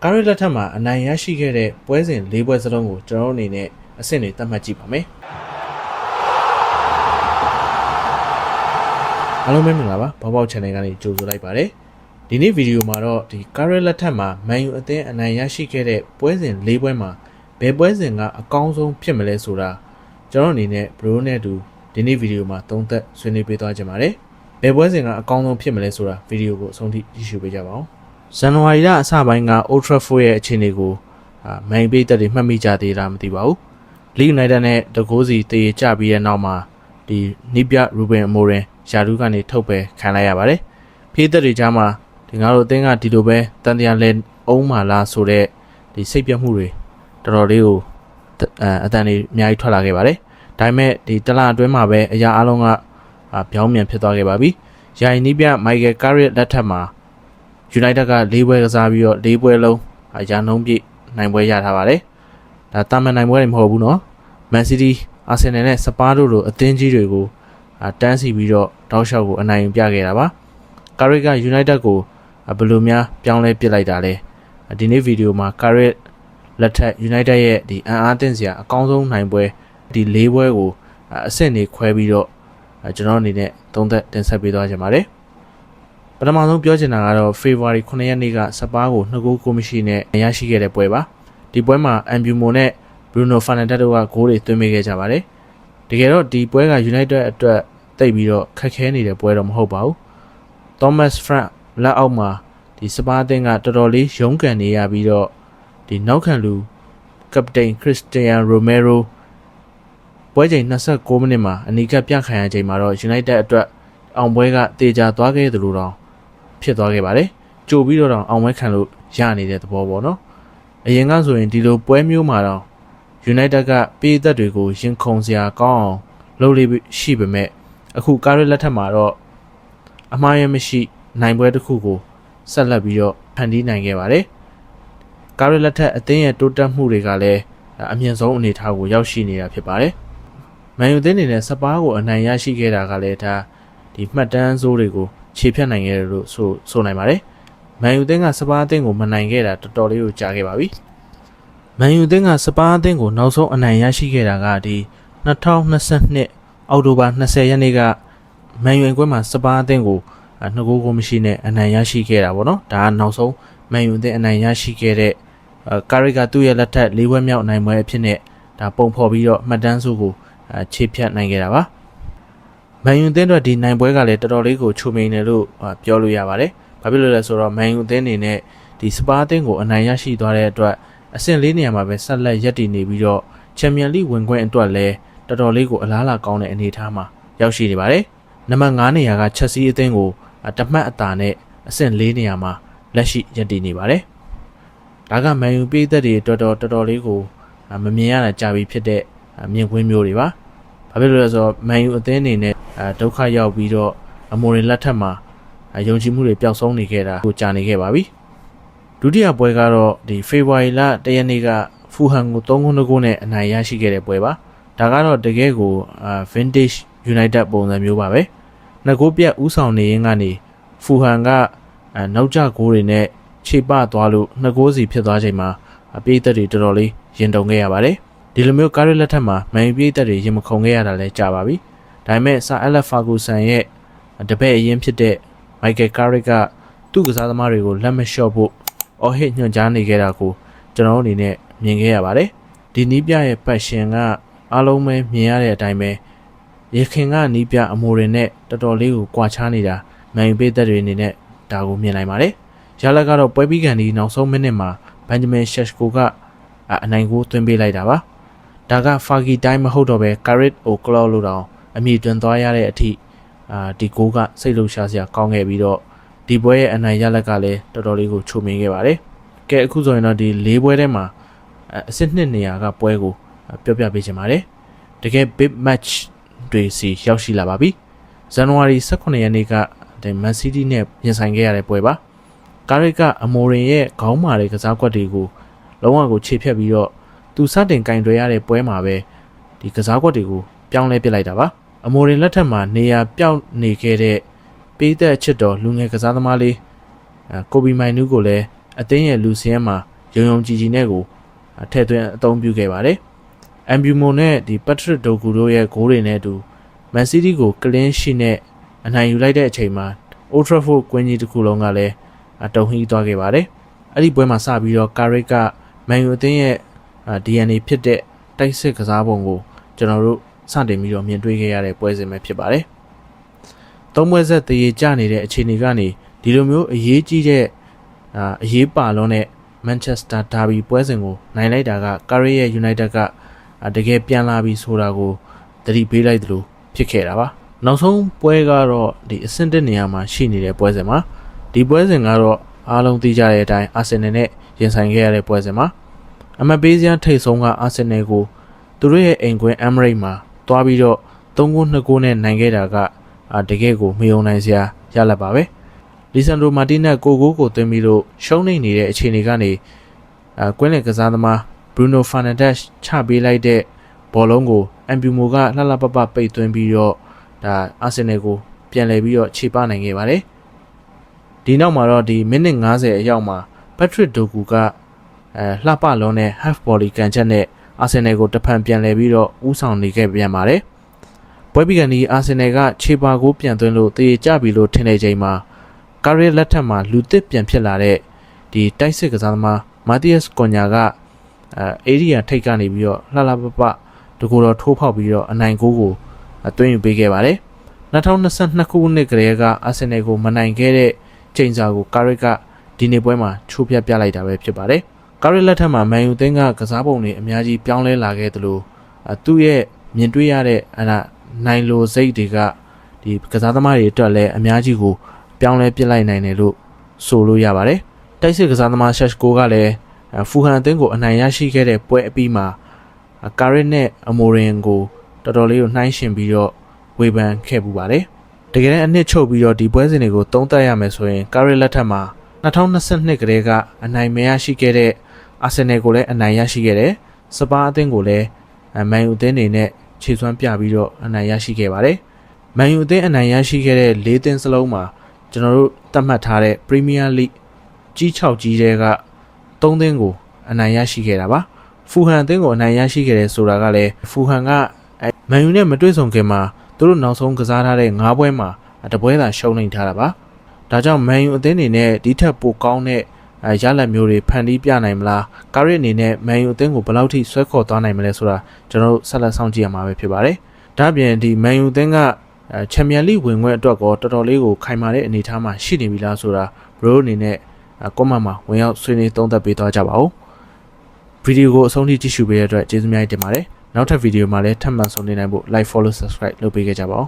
ကားရလက်ထက်မှာအနိုင်ရရှိခဲ့တဲ့ပွဲစဉ်၄ပွဲစလုံးကိုကျွန်တော်အနေနဲ့အဆင့်တွေသတ်မှတ်ကြည့်ပါမယ်အားလုံးပဲမင်္ဂလာပါဘောက်ဘောက် channel ကနေကြိုဆိုလိုက်ပါတယ်ဒီနေ့ဗီဒီယိုမှာတော့ဒီကားရလက်ထက်မှာမန်ယူအသင်းအနိုင်ရရှိခဲ့တဲ့ပွဲစဉ်၄ပွဲမှာဘယ်ပွဲစဉ်ကအကောင်းဆုံးဖြစ်မလဲဆိုတာကျွန်တော်အနေနဲ့ဘရိုနဲ့အတူဒီနေ့ဗီဒီယိုမှာသုံးသပ်ဆွေးနွေးပေးသွားကြပါမယ်ဘယ်ပွဲစဉ်ကအကောင်းဆုံးဖြစ်မလဲဆိုတာဗီဒီယိုကိုအဆုံးထိကြည့်ရှုပေးကြပါဦးဇန်နဝါရီလအစပိုင်းက Old Trafford ရဲ့အခြေအနေကိုမန်ယူပိတ်သက်တွေမှတ်မိကြသေးတာမသိပါဘူး။ Leeds United နဲ့တကိုးစီတည်ကြပြီးတဲ့နောက်မှာဒီနီးပြရူဘင်အမိုရင်ယာဒူးကနေထုတ်ပယ်ခံလိုက်ရပါတယ်။ဖိသက်တွေကြားမှာဒီငါတို့အသင်းကဒီလိုပဲတန်တရားလဲအုံးမာလားဆိုတဲ့ဒီစိတ်ပြတ်မှုတွေတော်တော်လေးကိုအတန်တွေအများကြီးထွက်လာခဲ့ပါတယ်။ဒါပေမဲ့ဒီတလအတွင်းမှာပဲအရာအလုံးကပြောင်းပြန်ဖြစ်သွားခဲ့ပါပြီ။ယာယီနီးပြမိုက်ကယ်ကာရက်လက်ထက်မှာUnited က၄ပွဲကစားပြီးတော့၄ပွဲလုံးရာနှုန်းပြည့်နိုင်ပွဲရထားပါတယ်။ဒါတာမန်နိုင်ပွဲတွေမဟုတ်ဘူးเนาะ။ Man City, Arsenal နဲ့ Spurs တို့လိုအသင်းကြီးတွေကိုတန်းစီပြီးတော့တောက်လျှောက်ကိုအနိုင်ပြခဲ့တာပါ။ Carrick က United ကိုဘယ်လိုများပြောင်းလဲပစ်လိုက်တာလဲ။ဒီနေ့ဗီဒီယိုမှာ Carrick လက်ထက် United ရဲ့ဒီအံအားသင့်စရာအကောင်းဆုံးနိုင်ပွဲဒီ၄ပွဲကိုအဆင့်တွေခွဲပြီးတော့ကျွန်တော်အနေနဲ့သုံးသပ်တင်ဆက်ပေးသွားကြပါမယ်။ပထမဆုံးပြောချင်တာကတော့ February 9 ရက်နေ့ကစပါးကို2ဂိုးကိုမရှိနဲ့ရရှိခဲ့တဲ့ပွဲပါဒီပွဲမှာ Mbumo နဲ့ Bruno Fernandes တို့ကဂိုးတွေသွင်းပေးခဲ့ကြပါတယ်တကယ်တော့ဒီပွဲက United အတွက်တိတ်ပြီးတော့ခက်ခဲနေတဲ့ပွဲတော့မဟုတ်ပါဘူး Thomas Frank လက်အောက်မှာဒီစပါးအသင်းကတော်တော်လေးရုန်းကန်နေရပြီးတော့ဒီနောက်ခံလူကပတိန် Cristiano Romero ပွဲချိန်29မိနစ်မှာအနီးကပ်ပြခံရချိန်မှာတော့ United အတွက်အောင်ပွဲကတေချာသွားခဲ့သလိုတော့ဖြစ်သွားခဲ့ပါတယ်ကြိုပြီးတော့အောင်ပွဲခံလို့ရနေတဲ့သဘောပေါ့နော်အရင်ကဆိုရင်ဒီလိုပွဲမျိုးမှာတော့ United ကပေးသက်တွေကိုရင်ခုန်စရာကောင်းအောင်လုပ်လို့ရှိပေမဲ့အခုကားရလက်ထက်မှာတော့အမှားရမရှိနိုင်ပွဲတစ်ခုကိုဆက်လက်ပြီးတော့ဖန်တီးနိုင်ခဲ့ပါတယ်ကားရလက်ထက်အသင်းရဲ့တိုးတက်မှုတွေကလည်းအမြင့်ဆုံးအနေအထားကိုရောက်ရှိနေတာဖြစ်ပါတယ်မန်ယူအသင်းအနေနဲ့စပါးကိုအနိုင်ရရှိခဲ့တာကလည်းဒါဒီမှတ်တမ်းစိုးတွေကိုခြေဖြတ်နိုင်ခဲ့တယ်လို့ဆိုနိုင်ပါတယ်။မန်ယူအသင်းကစပါးအသင်းကိုမနိုင်ခဲ့တာတော်တော်လေးကိုကြာခဲ့ပါပြီ။မန်ယူအသင်းကစပါးအသင်းကိုနောက်ဆုံးအနိုင်ရရှိခဲ့တာကဒီ2022အောက်တိုဘာ20ရက်နေ့ကမန်ယူအကွင်းမှာစပါးအသင်းကို2ဂိုးကိုမရှိနဲ့အနိုင်ရရှိခဲ့တာပေါ့နော်။ဒါကနောက်ဆုံးမန်ယူအသင်းအနိုင်ရရှိခဲ့တဲ့ကာရီကသူ့ရဲ့လက်ထက်၄ပွဲမြောက်နိုင်ပွဲအဖြစ်နဲ့ဒါပုံဖော်ပြီးတော့မှတ်တမ်းစုကိုခြေဖြတ်နိုင်ခဲ့တာပါ။မန်ယူအသင်းတို့ဒီနိုင်ပွဲကလည်းတော်တော်လေးကိုချုံမိန်တယ်လို့ပြောလို့ရပါတယ်။ဘာဖြစ်လို့လဲဆိုတော့မန်ယူအသင်းအနေနဲ့ဒီစပါးအသင်းကိုအနိုင်ရရှိသွားတဲ့အတွက်အဆင့်၄နေရာမှာပဲဆက်လက်ရပ်တည်နေပြီးတော့ချန်ပီယံလိဝင်ခွင့်အတွက်လည်းတော်တော်လေးကိုအလားအလာကောင်းတဲ့အနေအထားမှာရောက်ရှိနေပါတယ်။နံပါတ်5နေရာကချက်စီအသင်းကိုတမှတ်အသာနဲ့အဆင့်၄နေရာမှာလက်ရှိရပ်တည်နေပါတယ်။ဒါကမန်ယူပြည်သက်တွေတော်တော်လေးကိုမမြင်ရတာကြာပြီဖြစ်တဲ့မြင်ကွင်းမျိုးတွေပါ။ဘာဖြစ်လို့လဲဆိုတော့မန်ယူအသင်းအနေနဲ့ဒုက္ခရောက်ပြီးတော့အမိုရင်လက်ထက်မှာယုံကြည်မှုတွေပျောက်ဆုံးနေခဲ့တာကိုကြာနေခဲ့ပါပြီဒုတိယပွဲကတော့ဒီဖေဖော်ဝါရီလ1ရက်နေ့ကဖူဟန်ကို3-2နဲ့အနိုင်ရရှိခဲ့တဲ့ပွဲပါဒါကတော့တကယ်ကိုvintage United ပုံစံမျိုးပါပဲနှစ်ဂိုးပြတ်ဥဆောင်နေရင်းကနေဖူဟန်ကနောက်ကျဂိုးတွေနဲ့ခြေပသွားလို့2ဂိုးစီဖြစ်သွားချိန်မှာပြည်သက်တွေတော်တော်လေးရင်တုန်ခဲ့ရပါတယ်ဒီလိုမျိုးကားရလက်ထက်မှာမန်ယူပြည်သက်တွေရင်မခုန်ခဲ့ရတာလည်းကြာပါပြီဒါပေမဲ့ဆာအလက်ဖာဂူဆန်ရဲ့တပည့်အရင်ဖြစ်တဲ့မိုက်ကယ်ကာရစ်ကသူ့ကစားသမားတွေကိုလက်မလျှော့ဖို့အော်ဟစ်ညွှန်ကြားနေခဲ့တာကိုကျွန်တော်အနေနဲ့မြင်ခဲ့ရပါတယ်ဒီနီးပြရဲ့ပတ်ရှင်ကအားလုံးပဲမြင်ရတဲ့အတိုင်းပဲရခင်ကနီးပြအမိုရင်နဲ့တော်တော်လေးကိုကွာခြားနေတာမန်ယူပြည်သက်တွေအနေနဲ့ဒါကိုမြင်နိုင်ပါတယ်ရလက်ကတော့ပွဲပြီးကန်ဒီနောက်ဆုံးမိနစ်မှာဘန်ဂျမင်ရှက်ကိုကအနိုင်ကိုသွင်းပေးလိုက်တာပါဒါကဖာဂီတိုင်းမဟုတ်တော့ပဲကာရစ်အိုကလော့လို့တောင်အမြင့်တွင်သွားရတဲ့အထိဒီဂိုးကစိတ်လှုပ်ရှားစရာကောင်းခဲ့ပြီးတော့ဒီပွဲရဲ့အနိုင်ရလက်ကလည်းတော်တော်လေးကိုချုံမြင်ခဲ့ပါတယ်။ကဲအခုဆိုရင်တော့ဒီ၄ပွဲထဲမှာအဆင့်2နေရာကပွဲကိုပြောပြပေးချင်ပါတယ်။တကယ် big match တွေစီရောက်ရှိလာပါပြီ။ဇန်နဝါရီ18ရက်နေ့ကဒီ Man City နဲ့ရင်ဆိုင်ခဲ့ရတဲ့ပွဲပါ။ကာရစ်ကအမိုရင်ရဲ့ခေါင်းမာတဲ့ကစားကွက်တွေကိုလုံးဝကိုခြေဖြတ်ပြီးတော့သူစတင်ကင်တွယ်ရတဲ့ပွဲမှာပဲဒီကစားကွက်တွေကိုပြောင်းလဲပစ်လိုက်တာပါအမိုရင်လက်ထက်မှာနေရာပြောင်းနေခဲ့တဲ့ပေးသက်ချစ်တော်လူငယ်ကစားသမားလေးကိုဘီမိုင်နူးကိုလည်း အသင်းရဲ့လူစင်းမှာယုံကြည်နဲ့ကိုထည့်သွင်းအသုံးပြုခဲ့ပါတယ်။ Embumo နဲ့ဒီ Patrick Dogu တို့ရဲ့ဂိုးတွေနဲ့အတူ Man City ကို clean sheet နဲ့အနိုင်ယူလိုက်တဲ့အချိန်မှာ Old Trafford ကွင်းကြီးတစ်ခုလုံးကလည်းတုံဟီးသွားခဲ့ပါတယ်။အဲ့ဒီပွဲမှာစပြီးတော့ Carrick က Man U အသင်းရဲ့DNA ဖြစ်တဲ့တိုက်စစ်ကစားပုံကိုကျွန်တော်တို့စတင်ပြီးတော့မြင်တွေ့ခဲ့ရတဲ့ပွဲစဉ်ပဲဖြစ်ပါတယ်။သုံးပွဲဆက်တရေကျနေတဲ့အခြေအနေကနေဒီလိုမျိုးအရေးကြီးတဲ့အရေးပါလုံးတဲ့ Manchester Derby ပွဲစဉ်ကိုနိုင်လိုက်တာက Carrick ရဲ့ United ကတကယ်ပြန်လာပြီဆိုတာကိုသတိပေးလိုက်သလိုဖြစ်ခဲ့တာပါ။နောက်ဆုံးပွဲကတော့ဒီအဆင့်1နေရာမှာရှိနေတဲ့ပွဲစဉ်မှာဒီပွဲစဉ်ကတော့အားလုံးသိကြတဲ့အတိုင်း Arsenal နဲ့ရင်ဆိုင်ခဲ့ရတဲ့ပွဲစဉ်မှာအမပေးစရာထိတ်ဆုံးက Arsenal ကိုသူတို့ရဲ့အိမ်ကွင်း Emirates မှာတွားပြီးတော့3-2နဲ့နိုင်ခဲ့တာကတကယ်ကိုမယုံနိုင်စရာရလဒ်ပါပဲ။ လီဆန်ဒရိုမာတီနက်ကိုသွင်းပြီးတော့ရှုံးနေတဲ့အခြေအနေကနေကွင်းလယ်ကစားသမားဘရူနိုဖာနန်ဒက်ချပေးလိုက်တဲ့ဘောလုံးကိုအမ်ဘျူမိုကလှလှပပပိတ်သွင်းပြီးတော့ဒါအာဆင်နယ်ကိုပြန်လည်ပြီးတော့ခြေပနိုင်ခဲ့ပါတယ်။ဒီနောက်မှာတော့ဒီမိနစ်90အရောက်မှာ Patrick Dogu ကလှပလုံးနဲ့ half volley ကန်ချက်နဲ့အာဆင်နယ်ကိုတဖန်ပြန်လည်ပြီးတော့ဦးဆောင်နေခဲ့ပြန်ပါတယ်။ပွဲပြီးကနေအာဆင်နယ်ကခြေပါကိုပြန်သွင်းလို့တည်ကြပြီလို့ထင်တဲ့ချိန်မှာကာရီလက်ထက်မှာလူသစ်ပြန်ဖြစ်လာတဲ့ဒီတိုက်စစ်ကစားသမားမာတီယက်စ်ကွန်ညာကအေရီယာထိတ်ကနေပြီးတော့လှလှပပတကူတော့ထိုးဖောက်ပြီးတော့အနိုင်ကိုသွင်းယူပေးခဲ့ပါတယ်။2022ခုနှစ်ကလေးကအာဆင်နယ်ကိုမနိုင်ခဲ့တဲ့ချိန်စာကိုကာရီကဒီနေ့ပွဲမှာချိုးဖျက်ပြလိုက်တာပဲဖြစ်ပါတယ်။ကာရီလက်ထက်မှာမန်ယူသင်းကကစားပုံတွေအများကြီးပြောင်းလဲလာခဲ့သလိုသူ့ရဲ့မြင်တွေ့ရတဲ့နိုင်လိုစိတ်တွေကဒီကစားသမားတွေအတွက်လည်းအများကြီးကိုပြောင်းလဲပြစ်လိုက်နိုင်တယ်လို့ဆိုလို့ရပါတယ်။တိုက်စစ်ကစားသမားရှက်ကိုကလည်းဖူဟန်အသင်းကိုအနိုင်ရရှိခဲ့တဲ့ပွဲအပြီးမှာကာရစ်နဲ့အမိုရင်ကိုတော်တော်လေးကိုနှိုင်းယှဉ်ပြီးတော့ဝေဖန်ခဲ့ပူပါတယ်။တကယ်တမ်းအနှစ်ချုပ်ပြီးတော့ဒီပွဲစဉ်တွေကိုသုံးသပ်ရမယ်ဆိုရင်ကာရစ်လက်ထက်မှာ2022ကတည်းကအနိုင်မရရှိခဲ့တဲ့အာဆင်နယ်ကိုလည်းအနိုင်ရရှိခဲ့တယ်။စပါးအသင်းကိုလည်းမန်ယူအသင်းတွေနဲ့ခြေစွမ်းပြပြီးတော့အနိုင်ရရှိခဲ့ပါတယ်။မန်ယူအသင်းအနိုင်ရရှိခဲ့တဲ့၄သင်းစလုံးမှာကျွန်တော်တို့သတ်မှတ်ထားတဲ့ Premier League ကြီး6ကြီးတွေက3သင်းကိုအနိုင်ရရှိခဲ့တာပါဖူဟန်အသင်းကိုအနိုင်ရရှိခဲ့တယ်ဆိုတာကလည်းဖူဟန်ကမန်ယူနဲ့မတွေ့ဆုံခင်မှာသူတို့နောက်ဆုံးကစားထားတဲ့9ပွဲမှာတပွဲသာရှုံးနေထားတာပါဒါကြောင့်မန်ယူအသင်းအနေနဲ့ဒီထက်ပိုကောင်းတဲ့ရလဒ်မျိုးတွေဖန်တီးပြနိုင်မလားကာရစ်အနေနဲ့မန်ယူအသင်းကိုဘယ်လောက်ထိဆွဲခေါ်သွားနိုင်မလဲဆိုတာကျွန်တော်တို့ဆက်လက်စောင့်ကြည့်ရမှာပဲဖြစ်ပါတယ်ဒါ့အပြင်ဒီမန်ယူအသင်းကချန်ပီယံလိဝင်ခွင့်အတွက်ကောတော်တော်လေးကိုခိုင်မာတဲ့အနေအထားမှာရှိနေပြီလားဆိုတာဘရိုအနေနဲ့ကွန်မန့်မှာဝင်ရောက်ဆွေးနွေးသုံးသပ်ပေးသွားကြပါဦးဗီဒီယိုကိုအဆုံးထိကြည့်ရှုပေးတဲ့အတွက်ကျေးဇူးများတင်ပါတယ်နောက်ထပ်ဗီဒီယိုမှာလည်းထပ်မံဆုံနေနိုင်ဖို့ like follow subscribe လုပ်ပေးခဲ့ကြပါဦး